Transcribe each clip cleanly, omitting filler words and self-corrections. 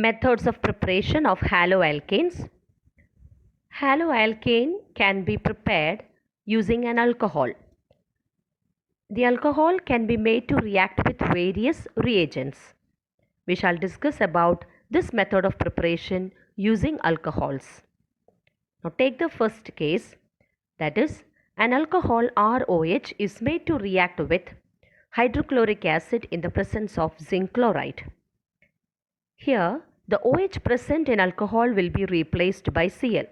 Methods of preparation of haloalkanes. Haloalkane can be prepared using an alcohol. The alcohol can be made to react with various reagents. We shall discuss about this method of preparation using alcohols. Now take the first case, that is, an alcohol ROH is made to react with hydrochloric acid in the presence of zinc chloride. Here, the OH present in alcohol will be replaced by Cl.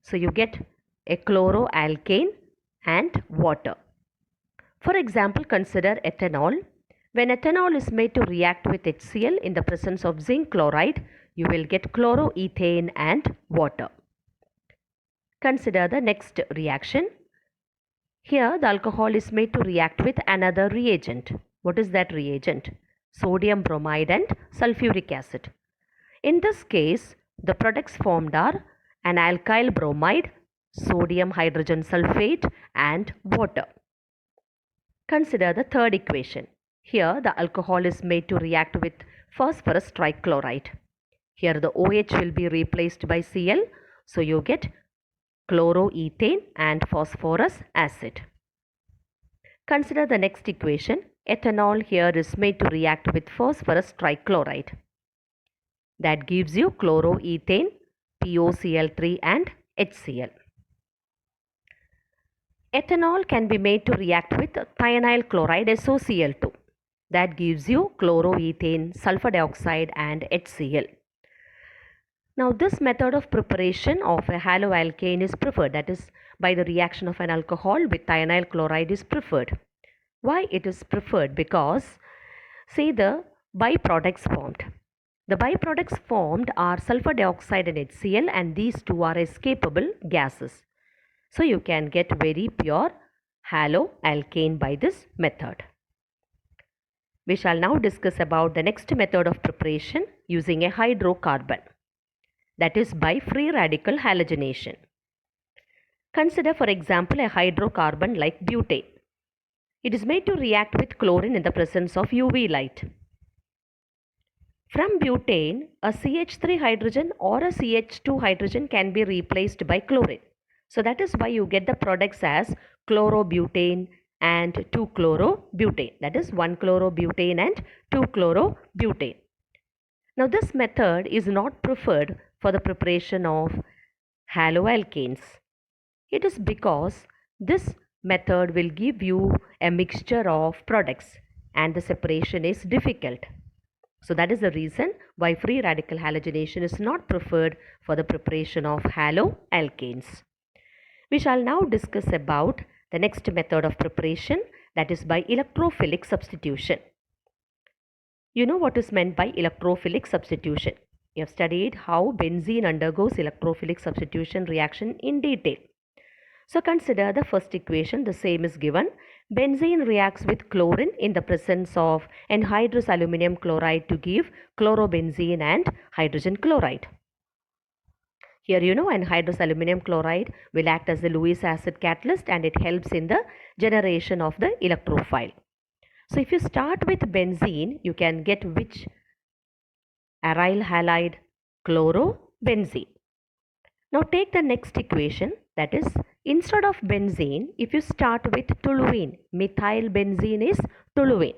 So you get a chloroalkane and water. For example, consider ethanol. When ethanol is made to react with HCl in the presence of zinc chloride, you will get chloroethane and water. Consider the next reaction. Here the alcohol is made to react with another reagent. What is that reagent? Sodium bromide and sulfuric acid. In this case, the products formed are an alkyl bromide, sodium hydrogen sulfate and water. Consider the third equation. Here the alcohol is made to react with phosphorus trichloride. Here the OH will be replaced by Cl, so you get chloroethane and phosphorus acid. Consider the next equation. Ethanol here is made to react with phosphorus trichloride. That gives you chloroethane, POCl3 and HCl. Ethanol can be made to react with thionyl chloride SOCl2. That gives you chloroethane, sulfur dioxide and HCl. Now this method of preparation of a haloalkane is preferred, that is by the reaction of an alcohol with thionyl chloride is preferred. Why it is preferred? Because see the byproducts formed. The byproducts formed are sulfur dioxide and HCl, and these two are escapable gases. So you can get very pure haloalkane by this method. We shall now discuss about the next method of preparation using a hydrocarbon, that is by free radical halogenation. Consider for example a hydrocarbon like butane. It is made to react with chlorine in the presence of UV light. From butane, a CH3 hydrogen or a CH2 hydrogen can be replaced by chlorine. So that is why you get the products as chlorobutane and 2-chlorobutane. That is 1-chlorobutane and 2-chlorobutane. Now this method is not preferred for the preparation of haloalkanes. It is because this method will give you a mixture of products and the separation is difficult. So that is the reason why free radical halogenation is not preferred for the preparation of haloalkanes. We shall now discuss about the next method of preparation, that is by electrophilic substitution. You know what is meant by electrophilic substitution. You have studied how benzene undergoes electrophilic substitution reaction in detail. So consider the first equation, the same is given. Benzene reacts with chlorine in the presence of anhydrous aluminum chloride to give chlorobenzene and hydrogen chloride. Here you know anhydrous aluminum chloride will act as the Lewis acid catalyst and it helps in the generation of the electrophile. So if you start with benzene, you can get which aryl halide? Chlorobenzene. Now take the next equation, that is instead of benzene, if you start with toluene, methyl benzene is toluene.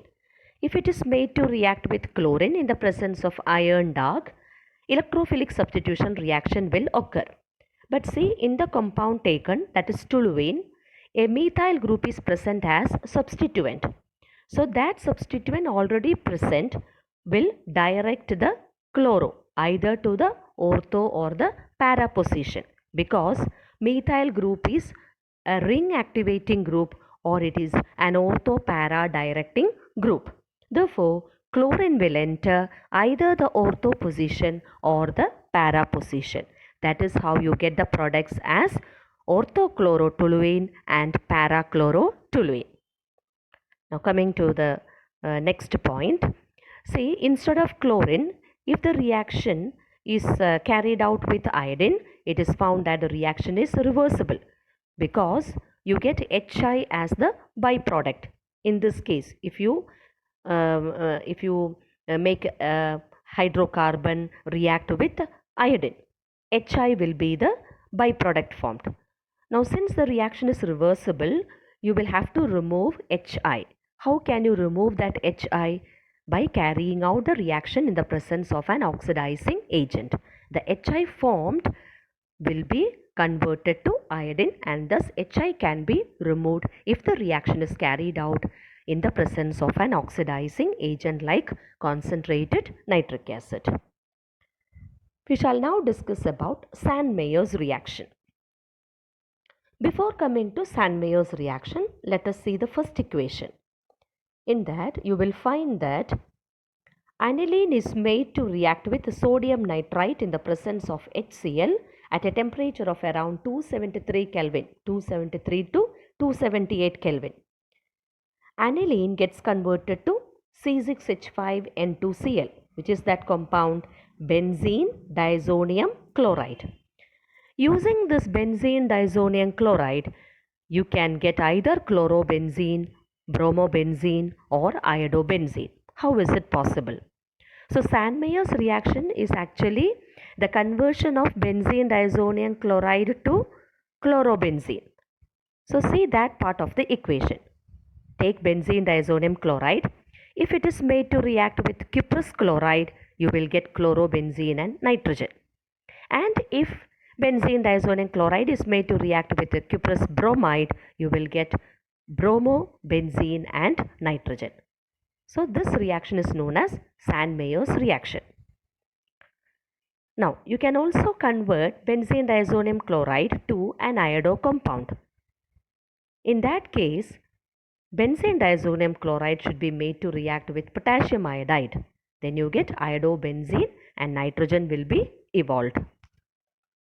If it is made to react with chlorine in the presence of iron dark, electrophilic substitution reaction will occur. But see, in the compound taken, that is toluene, a methyl group is present as substituent. So that substituent already present will direct the chloro either to the ortho or the para position, because methyl group is a ring activating group or it is an ortho para directing group. Therefore, chlorine will enter either the ortho position or the para position. That is how you get the products as orthochlorotoluene and parachlorotoluene. Now coming to the next point. See, instead of chlorine, if the reaction is carried out with iodine, it is found that the reaction is reversible because you get Hi as the byproduct. In this case, if you make hydrocarbon react with iodine. Hi will be the byproduct formed. Now since the reaction is reversible, you will have to remove Hi. How can you remove that Hi? By carrying out the reaction in the presence of an oxidizing agent. The Hi formed will be converted to iodine, and thus Hi can be removed if the reaction is carried out in the presence of an oxidizing agent like concentrated nitric acid. We shall now discuss about Sand-Meyer's reaction. Before coming to Sand-Meyer's reaction, let us see the first equation. In that, you will find that aniline is made to react with sodium nitrite in the presence of HCl at a temperature of around 273 Kelvin, 273 to 278 Kelvin. Aniline gets converted to C6H5N2Cl, which is that compound benzene diazonium chloride. Using this benzene diazonium chloride, you can get either chlorobenzene, bromobenzene or iodobenzene. How is it possible? So Sand-Meyer's reaction is actually the conversion of benzene diazonium chloride to chlorobenzene. So see that part of the equation. Take benzene diazonium chloride. If it is made to react with cuprous chloride, you will get chlorobenzene and nitrogen. And if benzene diazonium chloride is made to react with the cuprous bromide, you will get bromobenzene and nitrogen. So this reaction is known as Sand-Meyer's reaction. Now you can also convert benzene diazonium chloride to an iodo compound. In that case, benzene diazonium chloride should be made to react with potassium iodide. Then you get iodobenzene and nitrogen will be evolved.